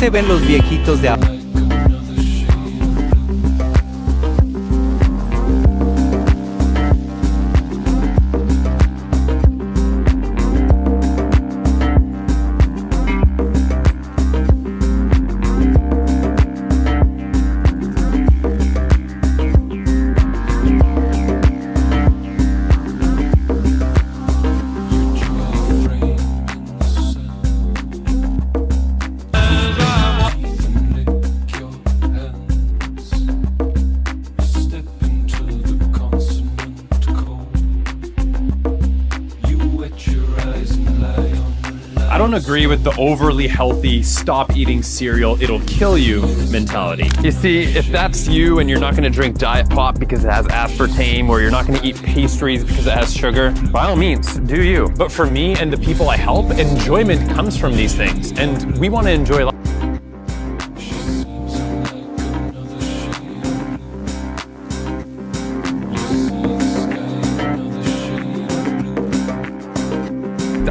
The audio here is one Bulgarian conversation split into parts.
se ven los viejitos de ahora. I don't agree with the overly healthy, stop eating cereal, it'll kill you mentality. You see, if that's you and you're not gonna drink Diet Pop because it has aspartame, or you're not gonna eat pastries because it has sugar, by all means, do you. But for me and the people I help, enjoyment comes from these things, and we wanna enjoy life.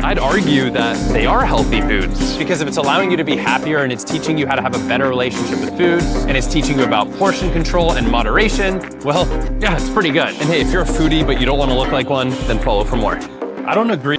I'd argue that they are healthy foods, because if it's allowing you to be happier and it's teaching you how to have a better relationship with food, and it's teaching you about portion control and moderation, well, yeah, it's pretty good. And hey, if you're a foodie but you don't want to look like one, then follow for more. I don't agree.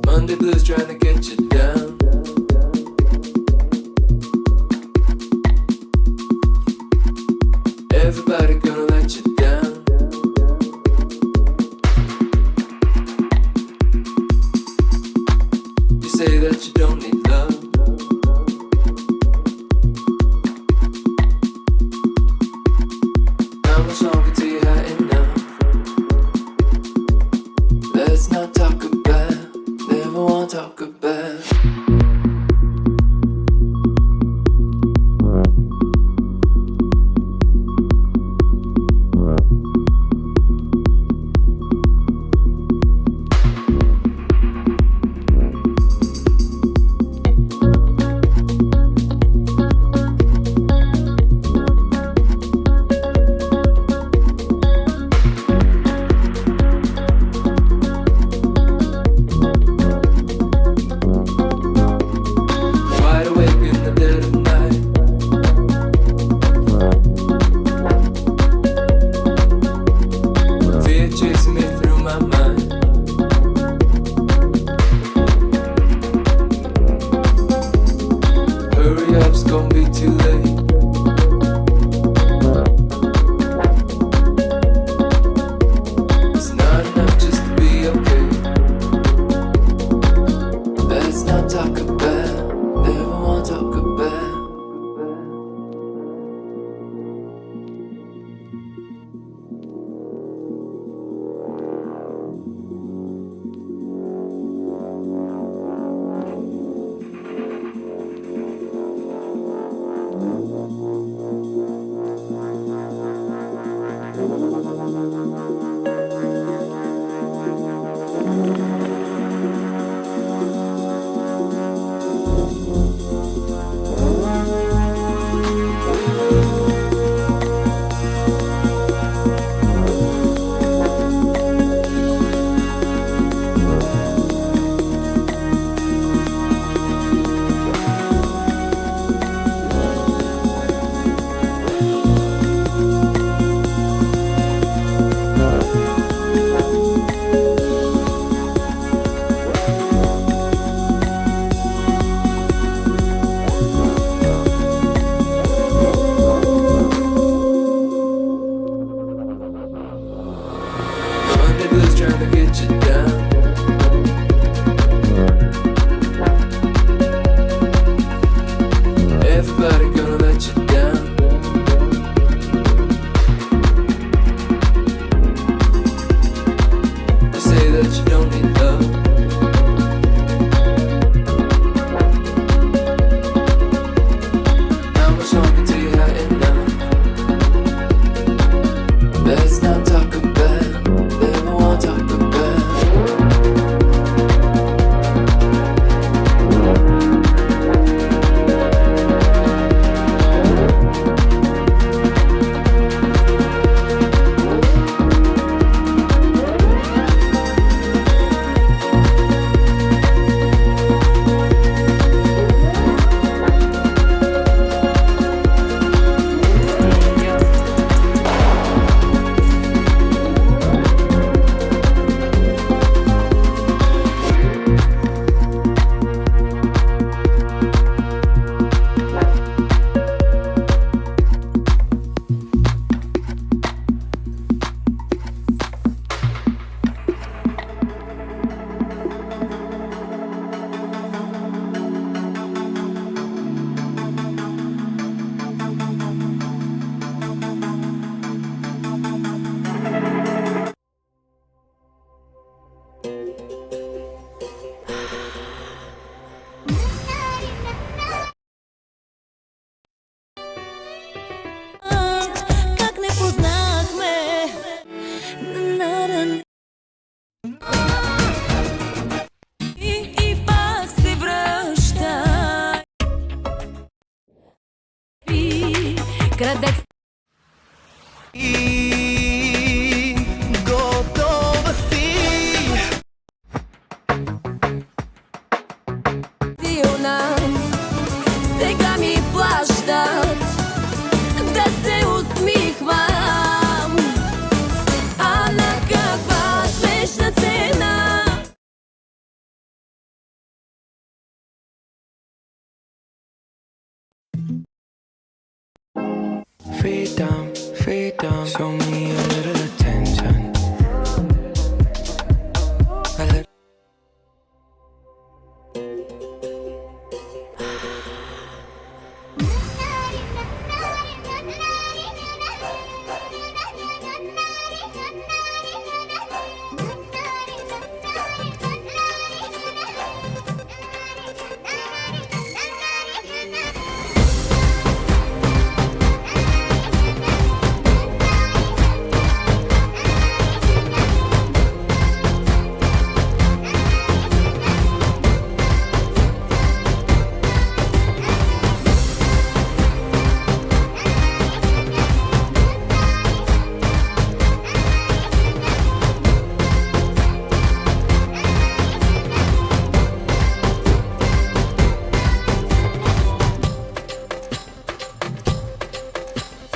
Monday blues trying to get you down. Everybody gonna let you down. You say that you don't need love. How much longer till you had enough? Let's not talk about, never wanna talk about. Stragglers trying to get you down. Everybody gonna let you down. You say that you don't need love. How much longer till you had enough? Let's not talk about, never want to talk about. Как не познахме. И пак се връща. Крадец. Готова си. Силна. Сега ми плащат да се усмихвам. А на каква смешна цена? Freedom, freedom, show me a little attention. A little.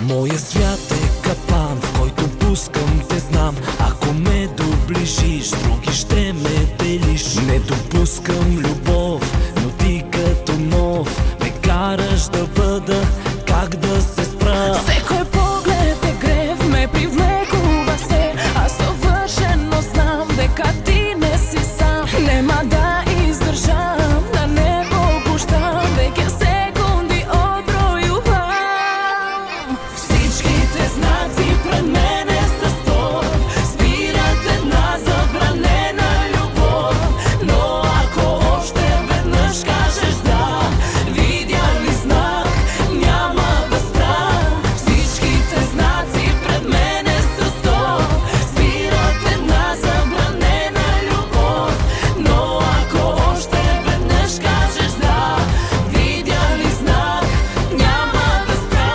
Моя свят е капан, в който пускам те знам. Ако ме доближиш, други ще ме делиш. Не допускам любов, но ти като нов ме караш да бъда, как да се спра. Всекой поглед е грев, ме привлекува се. Аз съвършено знам дека ти не си сам. Нема да издържам, да не попущам. Веќе секунди одбројувам. Всичките знаци пред мене са сто. Спират една забранена любов. Но ако още веднъж кажеш да, видя ли знак, няма да спра. Всичките знаци пред мене са сто. Спират една забранена любов. Но ако още веднъж кажеш да, видя ли знак, няма да спра.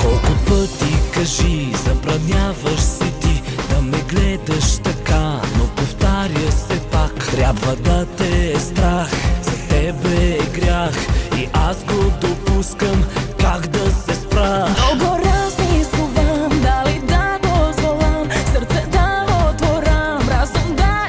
Колко пъти кажи, забраняваш се ти да ме гледаш така, но повтаря се пак. Трябва да те е страх, за тебе е грях и аз го допускам, как да се спра. Дълго размислувам, дали да дозволам, сърце да отворам, разум да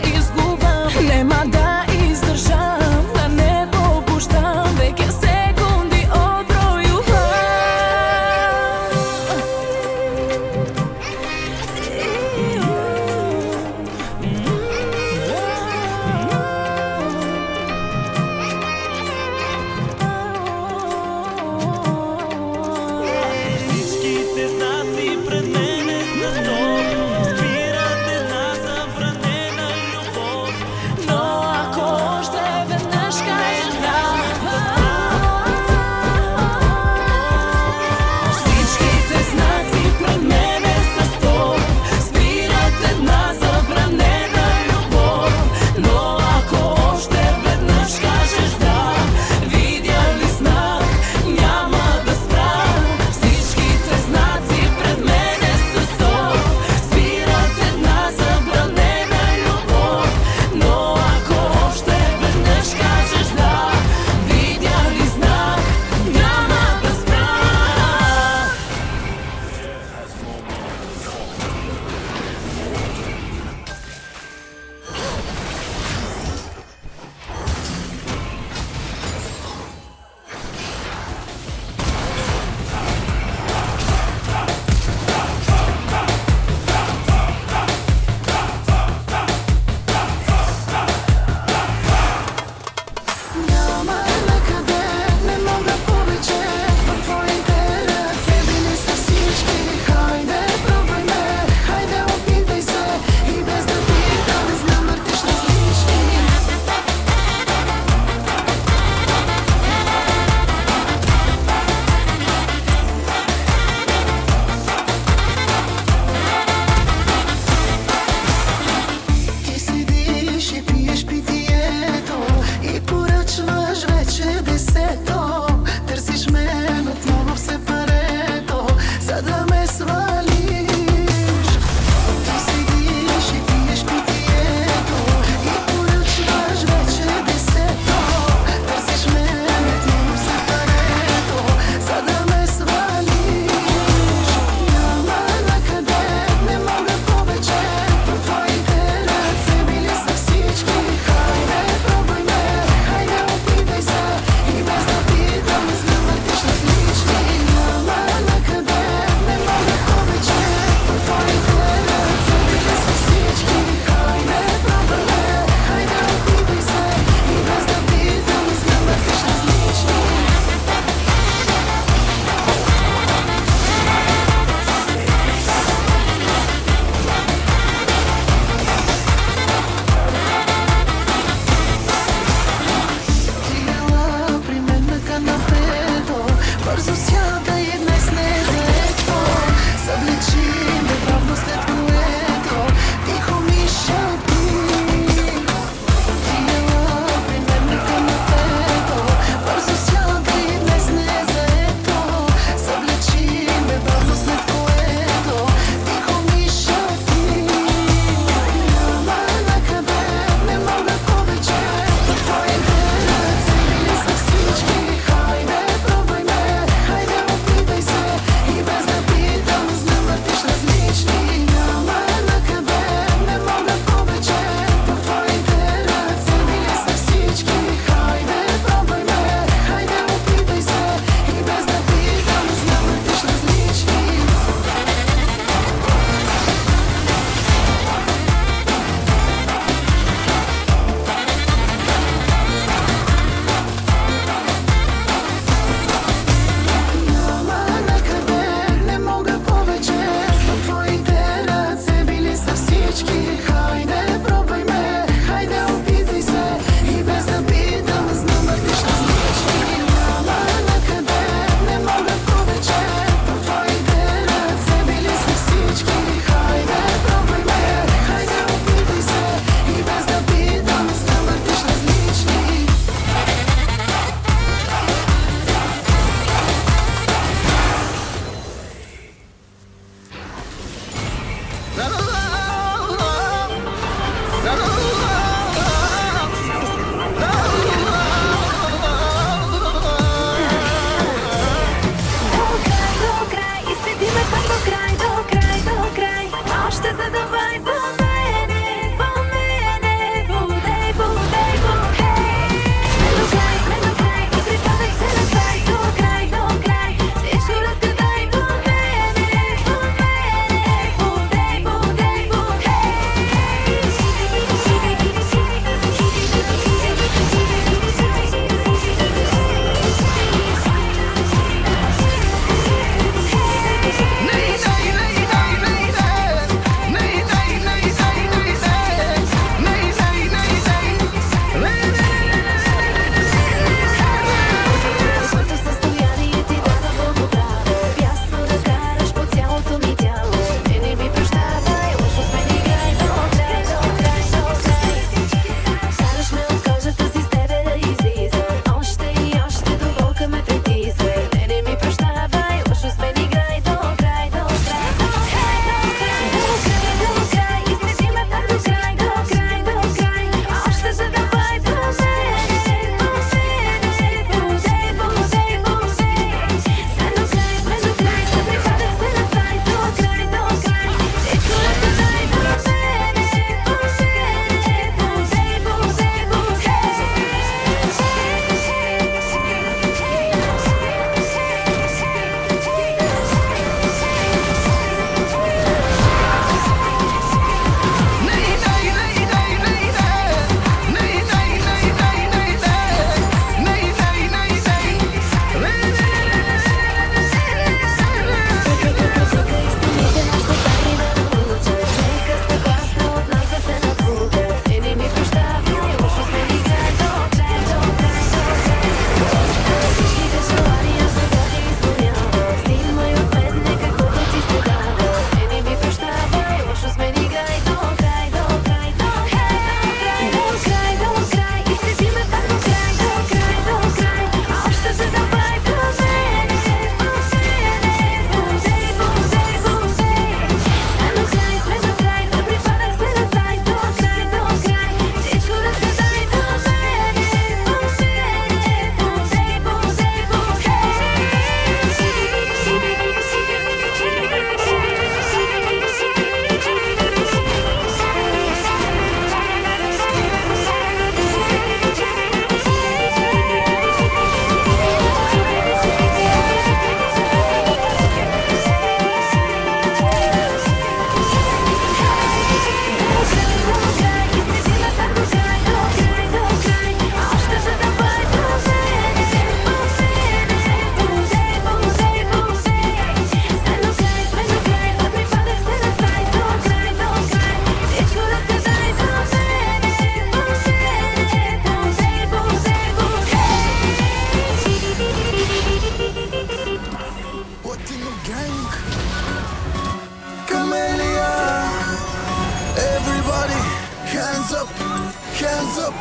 hands up.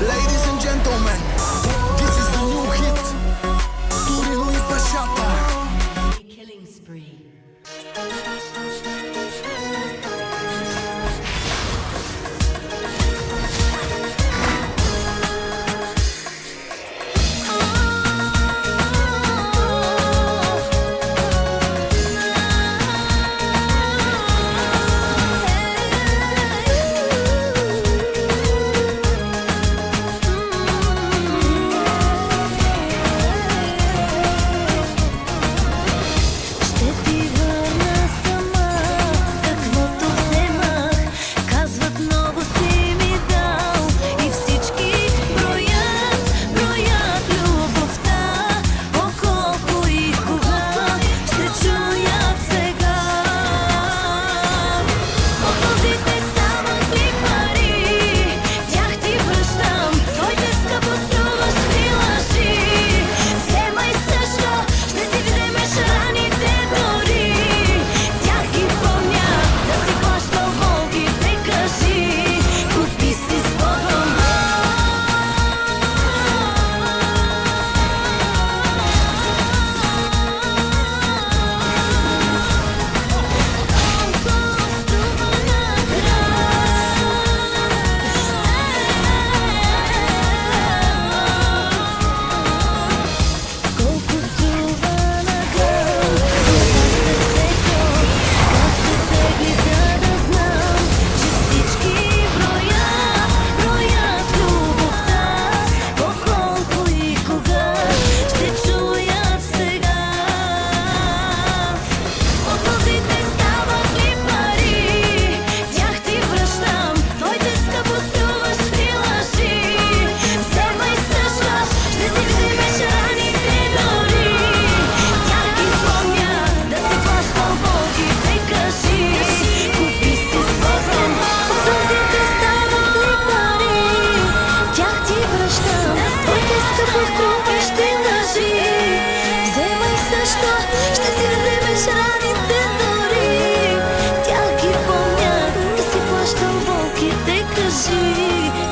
Ladies and gentlemen, this is the new hit. Турило и Пашата. Killing spree.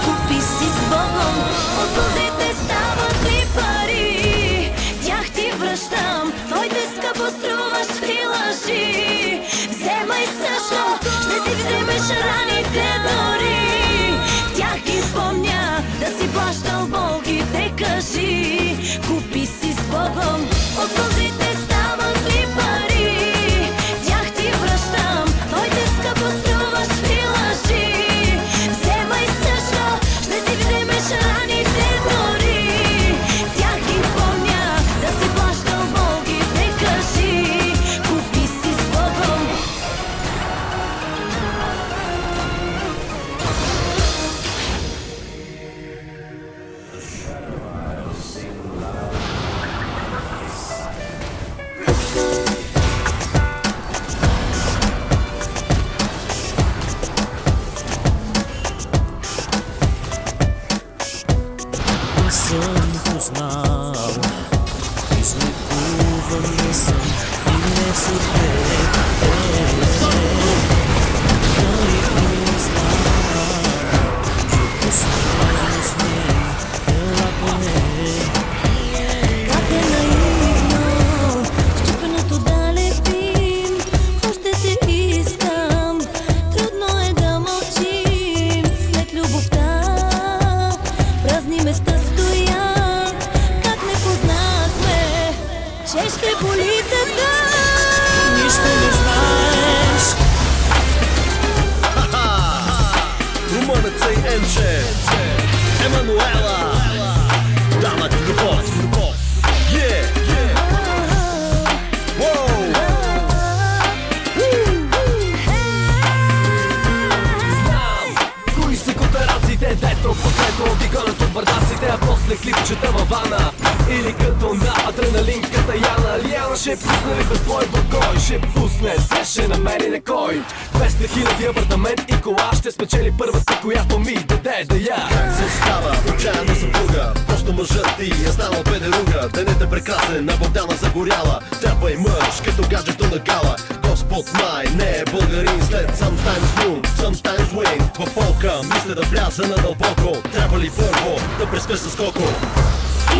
Купи си с Богом, от сълзите стават ли пари? Тях ти връщам, твоите скъпо струващи лъжи. Вземай също, ще си вземеш раните дори. Тях ги помня, да си плащал Богите, кажи. Купи си с Богом. Не съм познал, излекуван не съм и не се Как е наивно, счупеното да лепим. Още те искам, трудно е да мълчим. След любовта празни места стоят. Как не познахме, че ще боли така. нищо не знаеш. Румънеца и Енче, Емануела, данък любов. Кои са кооперациите, дето последно дигането от бърдаците, а после клипчета във вана. Или като на адреналин Катаяна. Лиана ще пусне ли безбой бъркой? Ще пусне, се ще намери на кой. 200 000 апартамент и кола ще спечели първата, която ми даде да я. Как се става отчаяна съпруга? Просто мъжът ти е станал педеруга. Денят е прекрасен, на Богдана загоряла. Трябва и мъж, като гаджето на гала. Господ май не е българин след Sometimes Moon, Sometimes Wayne. В полка мисля да вляза надълбоко. Трябва ли първо да преспя с коко?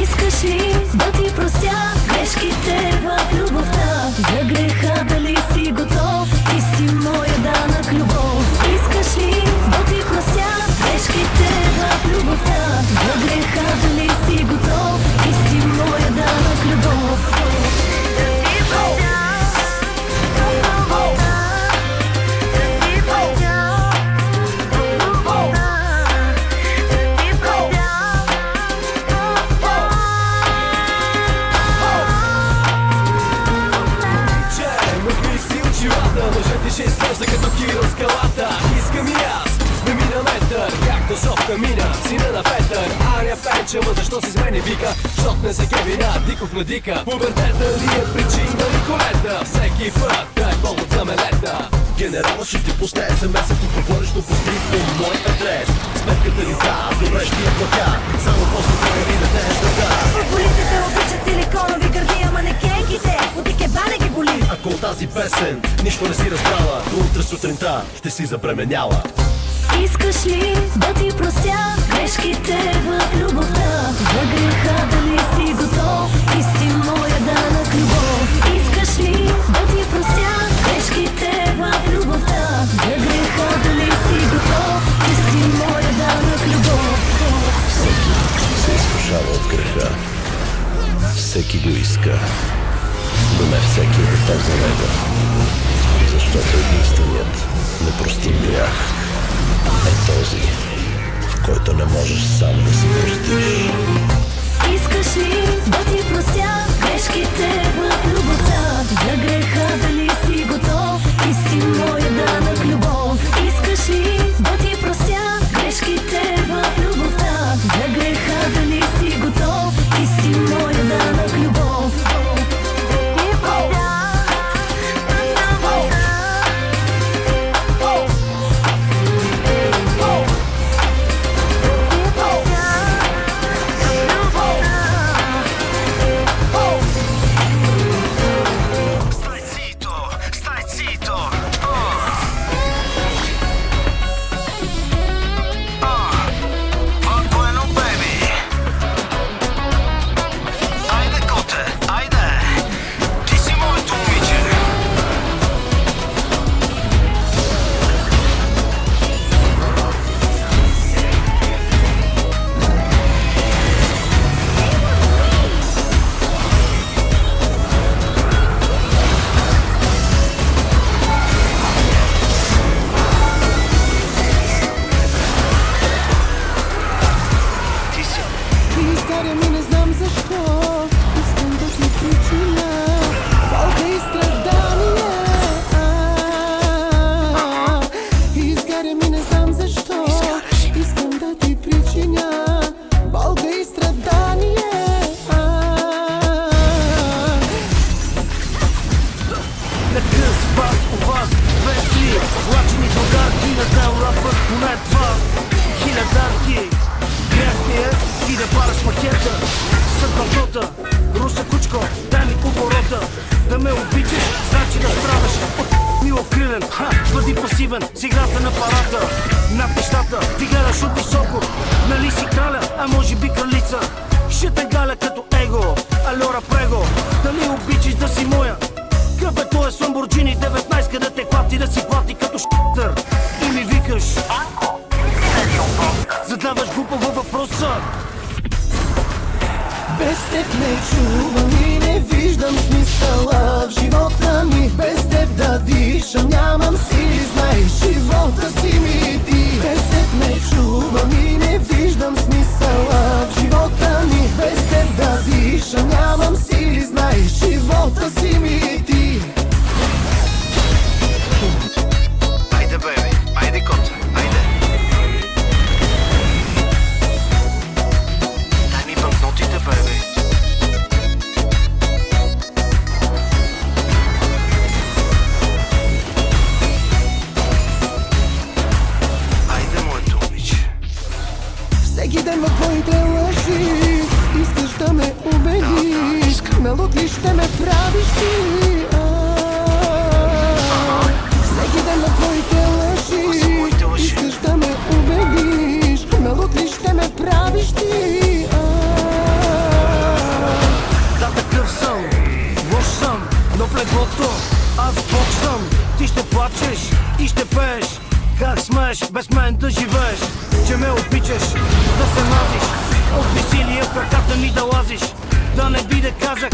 Искаш ли да ти простя грешките в любовта? За греха дали си готов? Ти си моя данък любов. Искаш ли да ти простя грешките в любовта? За греха дали си готов? Ти си моя данък любов. Мъжът ще изглежда като Киро скалата. Искам и аз да мина метър, както Софка мина, сина на Петър. Аня Пенче, ма защо си с мене вика? Щот не се кевина, Диков на Дика. Пубертета ли е причина ли колета? Всеки път дай повод за мелета. Генерала ще ти пусне SMS, ако говориш до пусти по мой адрес. Сметката ли да, добре ще я платя. Само после това ми не е стъга. Футболистите обичат силиконови гърди, ама манекенките от икебана ги боли. Ако от тази песен нищо не си разбрала, до утре сутринта ще си забременяла. Искаш ли да ти простя грешките в любовта? За греха дали си готов? Ти си моя данък любов. Искаш ли да ти простя грешките в любовта? За греха дали си готов? Ти си моя данък любов. Всеки се изкушава от греха. Всеки го иска. Но не всеки е готов за него. Защото единственият непростим грях е този, в който не можеш сам да си простиш. Искаш ли да ти простя грешките в любовта? За греха дали си готов? Ти си моя данък любов. Искаш ли да ти простя грешките в любовта? За греха дали си готов? Ти си моя данък любов. Бъди пасивен с играта на парата. Над нещата ти гледаш от високо. Нали си краля, а може би кралица. Ще те галя като его, алора прего. Дали обичаш да си моя? Къв е твоя Ламборджини 19, къде те клати да си плати като ш**тър. И ми викаш задаваш глупаво въпроса. Без теб не чувам и не виждам смисъла в живота ми. Без теб да дишам, нямам сили, знаеш, живота си ми ти. Без теб не чувам и не виждам смисъла в живота ми. Без теб да дишам, нямам сили, знаеш, живота си ми ти. Айде, бейби, айде, коте, айде. Дай ми банкнотите, бейби. Айде, моето момиче. Всеки ден в твоите лъжи искаш да ме убедиш. Налуд ли ще ме правиш ти? Всеки ден в твоите лъжи искаш да ме убедиш. искаш да се мазиш, от безсилие в краката ми да лазиш. Да не биде казах,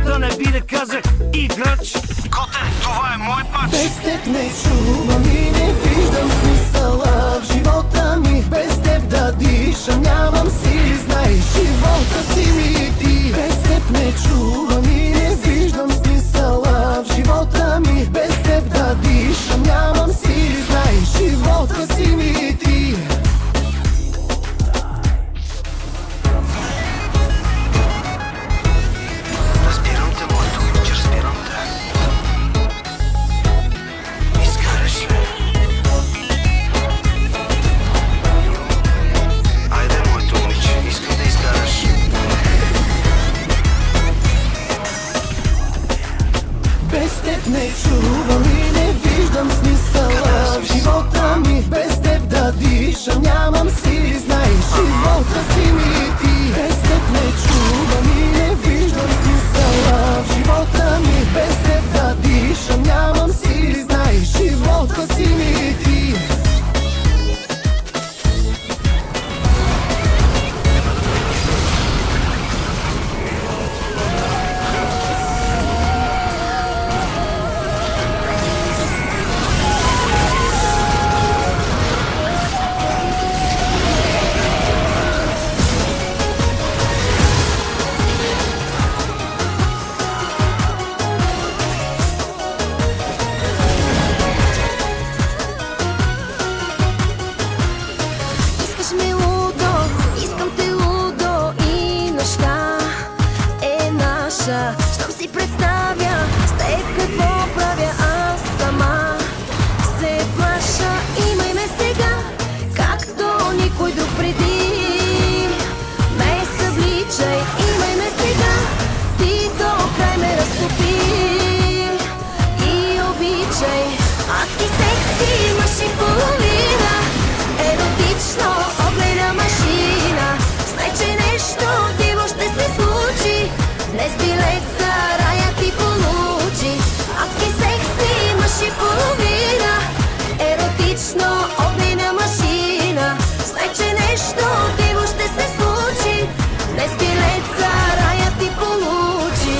да не биде казах, играч. Коте, това е мой пач. Без теб не чувам и не виждам смисъла в живота ми. Без теб да дишам, нямам сили, знаеш, живота си ми ти. Без теб не чувам и не виждам смисъла в живота ми. Без теб да дишам, нямам сили, знаеш, живота си ми ти. Разбирам те, моето момиче, разбирам те. Изгараш ли? Айде, моето момиче, искам да изгараш. Без теб не чувам и не виждам смисъла в живота ми. Без теб да дишам, нямам сили, знаеш, живота си ми ти. Без теб не чувам и не виждам смисъла в живота ми. Без теб да дишам, нямам сили, знаеш, живота си ми ти. Искаш ме лудо, искам те лудо и нощта е наша. Щом си представя с теб какво правя аз сама, се плаша. Имай ме сега, както никой друг преди. Ме събличай, имай ме сега, ти до край ме разтопи. И обичай, адски секси, мъж и половина. Еротично огледа машина. Знай, че нещо диво ще се случи. Днес билет за рая ти получи. Адски секси, мъж и половина. Еротично огледа машина. Знай, че нещо диво ще се случи. Днес билет за рая ти получи.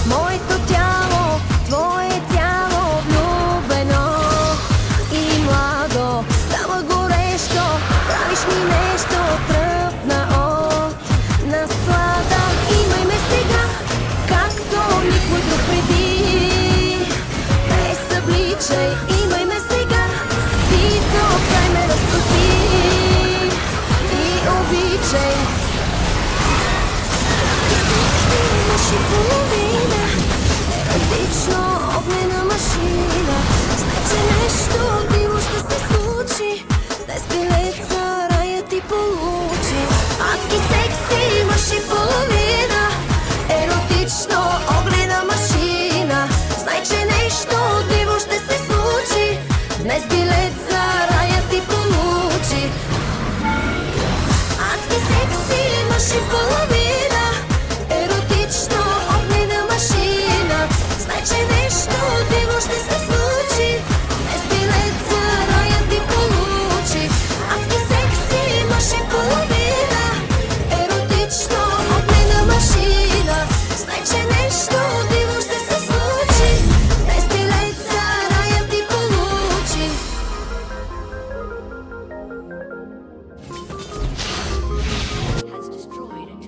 Моето тяло, твое тяло, влюбено и младо, става горещо, правиш ми нещо, тръпна от наслада. Имай ме сега, както никой друг преди. Ме събличай, имай ме сега, ти до край ме разтопи. И обичай, мъж и половина. Еротично огнена машина. Знай, че нещо диво ще се случи. Днес билет за рая ти получи. Адски секси, мъж и половина. Еротично огнена машина. Знай, че нещо диво ще се случи. Днес билет за рая ти получи. Адски секси, мъж и половина. Еротично огнена машина. Знай, че нещо диво ще се случи. Днес билет за рая ти получи. Адски секси, мъж и половина. Еротично огнена машина. Знай, че нещо диво ще се случи. Днес билет за рая ти получи. Has destroyed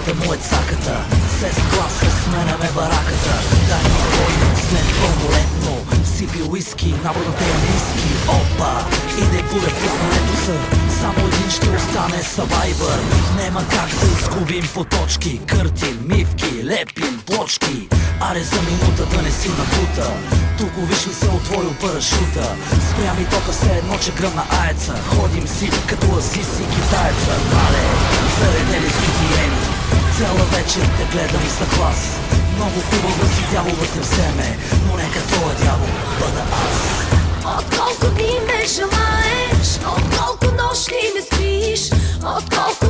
Цветната му е цаката, се сгласа, сменяме бараката. Дай ми кой след пълнолетно сипи уиски, набор на тея ниски. Опа, иде буря в плането са. Само един ще остане Survivor. Нема как да изгубим по точки. Къртим, мивки, лепим, плочки. Аре за минута да не си напута. Тук виж ли се отворил парашута. Спря ми тока все едно, че гръмна аеца. Ходим си като азис и китаеца. Мале, заредели си тиени. Цяла вечер те гледам за клас. Много хубаво си дяволът те вземе, но нека тоя дявол бъда аз. Отколко дни ме желаеш, отколко нощи не спиш, отколко